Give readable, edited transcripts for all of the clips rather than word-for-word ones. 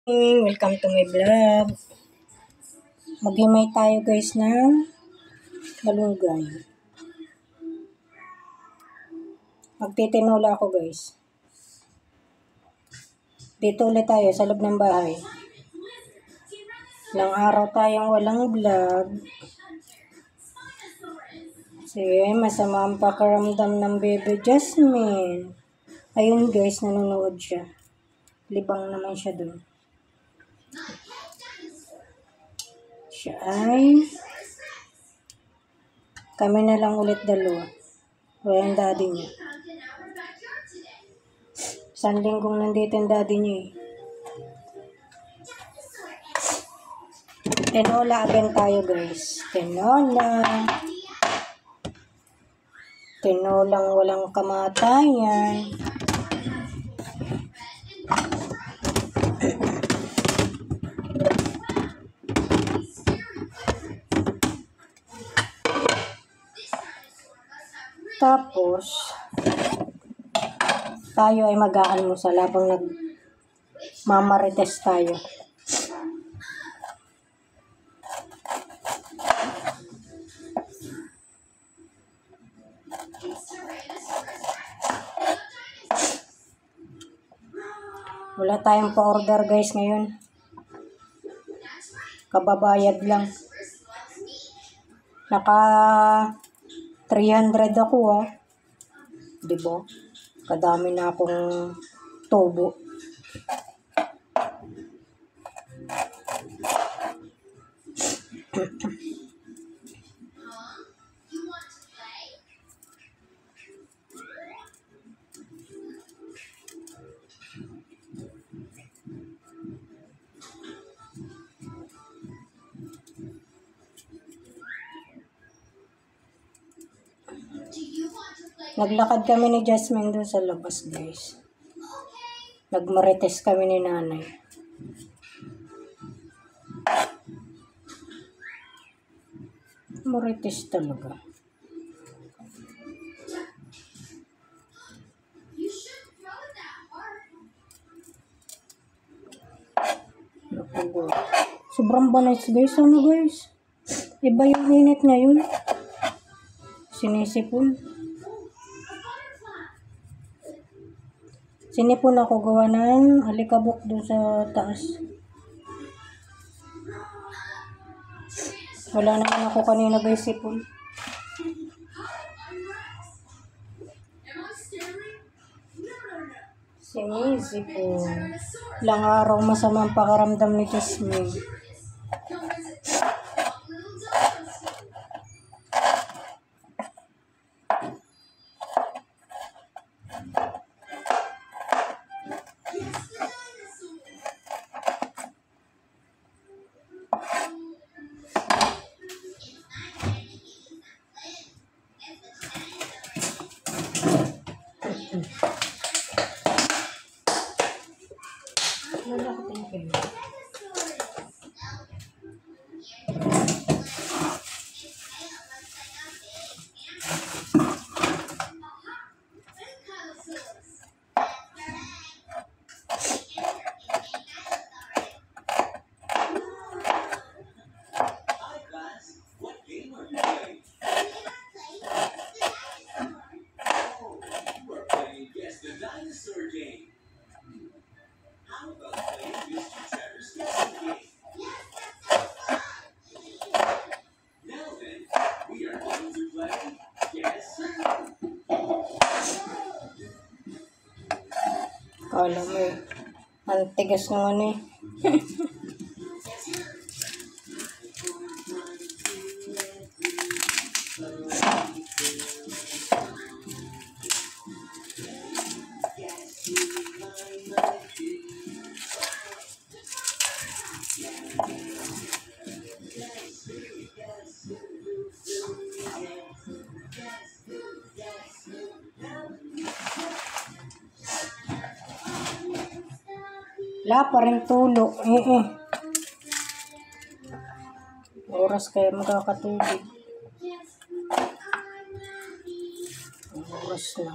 Welcome to my vlog. Maghimay tayo guys ng malunggay. Magtitinola ako guys. Dito ulit tayo sa loob ng bahay. Ilang araw tayong walang vlog. Kasi masama ang pakiramdam ng baby Jasmine. Ayun guys, nanonood siya. Libang naman siya dun. Siya ay kami na lang ulit dalawa. Walang daddy niya. Isang linggong nandito yung daddy niya eh. Tinola again tayo guys. Tinola. Tinolang walang kamatayan. Tapos, tayo ay mag-aalmusal habang nagmamarites tayo. Wala tayong pa-order guys ngayon. Kababayad lang. Naka 300 ako Diba? Kadami na akong tubo. Naglakad kami ni Jasmine doon sa labas guys. Nagmarites kami ni nanay. Marites talaga. Sobrang banis guys. Ano guys? Iba yung init ngayon. Sinisipon. Sinipon ako gawa ng alikabok doon sa taas. Wala naman ako kanina guys sipon. Sinisipon. Ilang araw masamang pakiramdam ni Jasmine. Kala mo ang tigas ng ano eh. Wala pa rin tulo. Oras kaya magkakatubig. Oras na.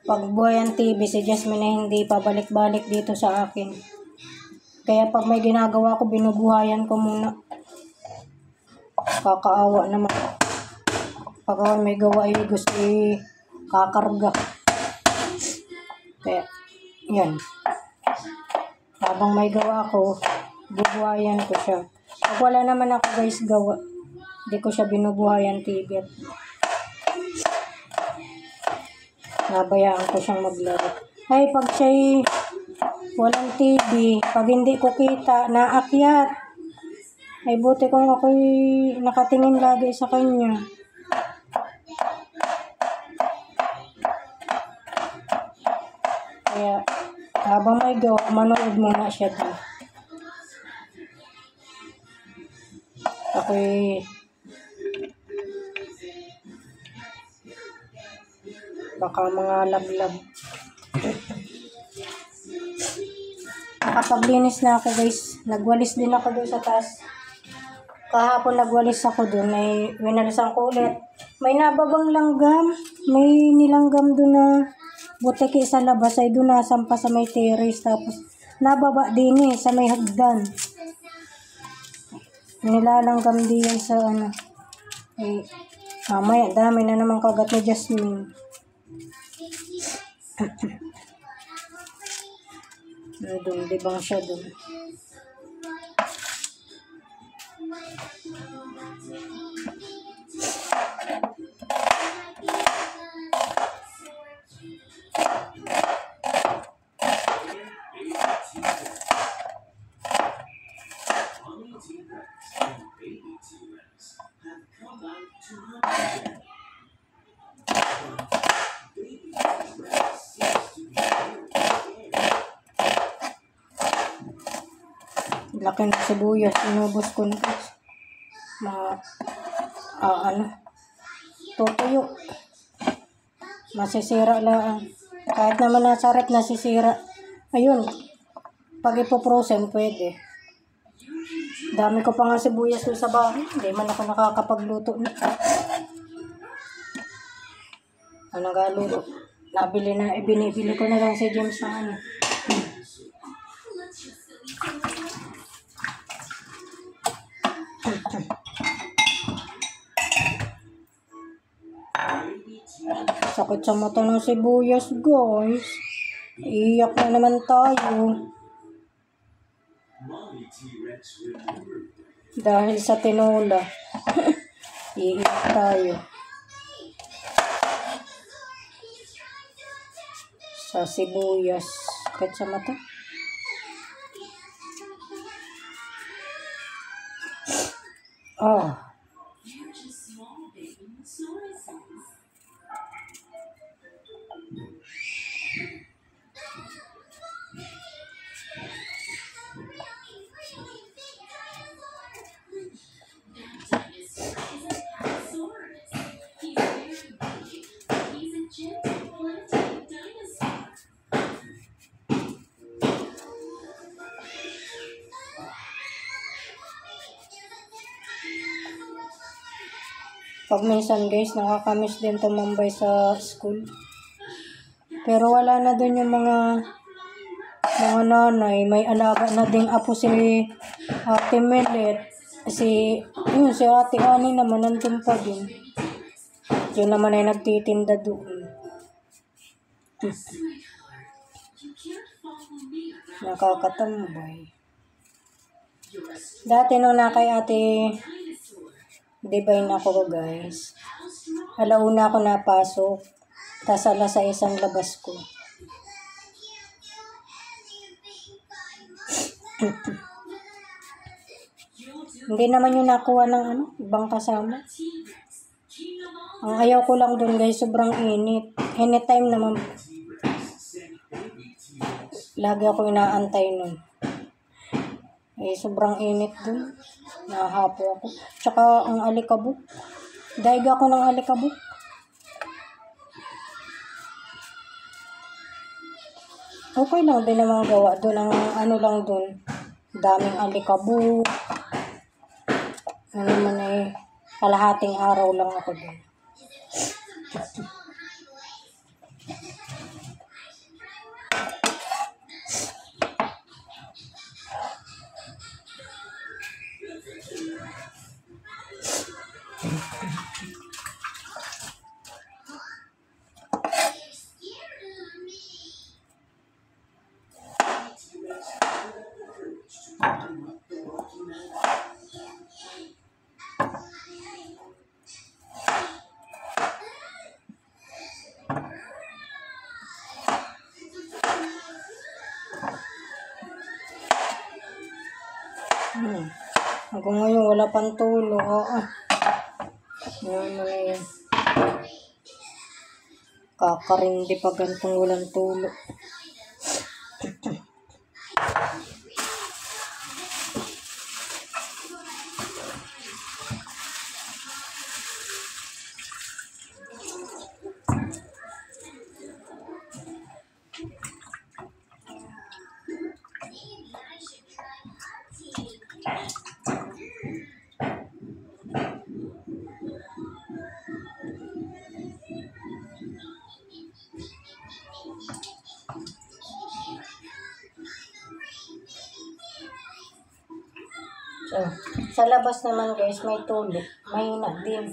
pag buhay ang TV, si Jasmine ay hindi pabalik-balik dito sa akin. Kaya pag may ginagawa ko, binubuhayan ko muna. Kakaawa naman. Pag may gawa ay gusto kakarga. Kaya, yan. Habang may gawa ko, bubuhayan ko siya. Pag wala naman ako guys gawa, hindi ko siya binubuhayan TV. Nabayaan ko siyang maglaro. Ay, pag siya'y walang TV, pag hindi ko kita, naakyat. Ay, buti kung ako'y nakatingin lagi sa kanya. Kaya, habang may gawa, manood muna siya doon. Ako'y baka mga lablab. Nakapaglinis na ako guys. Nagwalis din ako doon sa taas. Kahapon nagwalis ako doon. May winalisan ko ulit. May nababang langgam. May nilanggam doon na butiki sa labas. Ay doon nasampa sa may terrace. Tapos nababa din sa may hagdan. Nilalanggam din sa ano. Ay, mamaya dami na naman kagat ni Jasmine. Doon, libang siya doon. Laki ng sibuyas, inubos ko na mga tutuyo. Masisira lang. Kahit naman nasa rep, nasisira. Ayun, pag ipoprosen, pwede. Dami ko pa nga sibuyas doon sa bahay. Hindi man ako nakakapagluto na. Anong galuto? Nabili na, binibili ko na lang si James na ano. Sakit sa mata ng sibuyas, guys. Iyak na naman tayo. Dahil sa tinola. Iiyak tayo. Sa sibuyas. Sakit sa mata. Oh. Pag minsan guys, nakakamiss din tumambay sa school. Pero wala na dun yung mga nanay. May alaga na ding apo si Ate Melet. Si Ate Ani naman nandun pa din. Yun naman ay nagtitinda doon. Nakakatambay. Dati nung kay Ate Divine ako guys. Alauna ako napasok. Tas alas 6 ang labas ko. Hindi naman yung nakuha ng ibang kasama. Ang ayaw ko lang dun guys, sobrang init. Anytime naman. Lagi ako inaantay nun. Sobrang init dun. Nahapo ako. Tsaka ang alikabok. Daig ako ng alikabok. Okay lang din naman gawa doon. Ang lang doon. Daming alikabok. Man kalahating araw lang ako doon. Kung ngayon wala pang tulo, yan na yan. Kakarindi pa gantong walang tulo. So, sa labas naman guys, may tulo. Mahina din.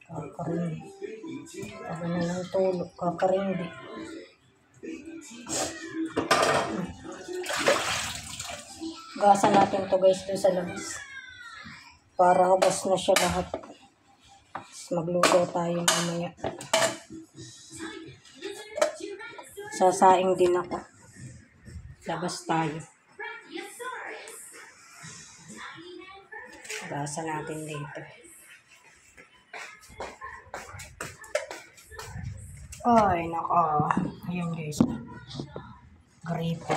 Kakarindi. Sabi na ng tulo. Kakarindi. Gasa natin to guys doon sa labas. Para hubos na siya lahat. Magluto tayo mamaya. Sasaing din ako. Labas tayo. Gasa natin dito. Ay, nako. Ayan guys. Gripo.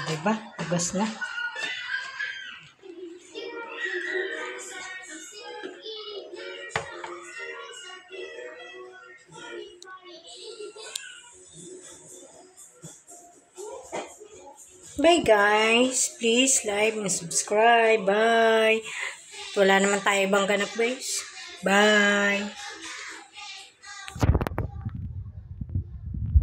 Diba? Ugas na. Bye guys. Please like and subscribe. Bye. Wala naman tayo ibang ganap guys. Bye.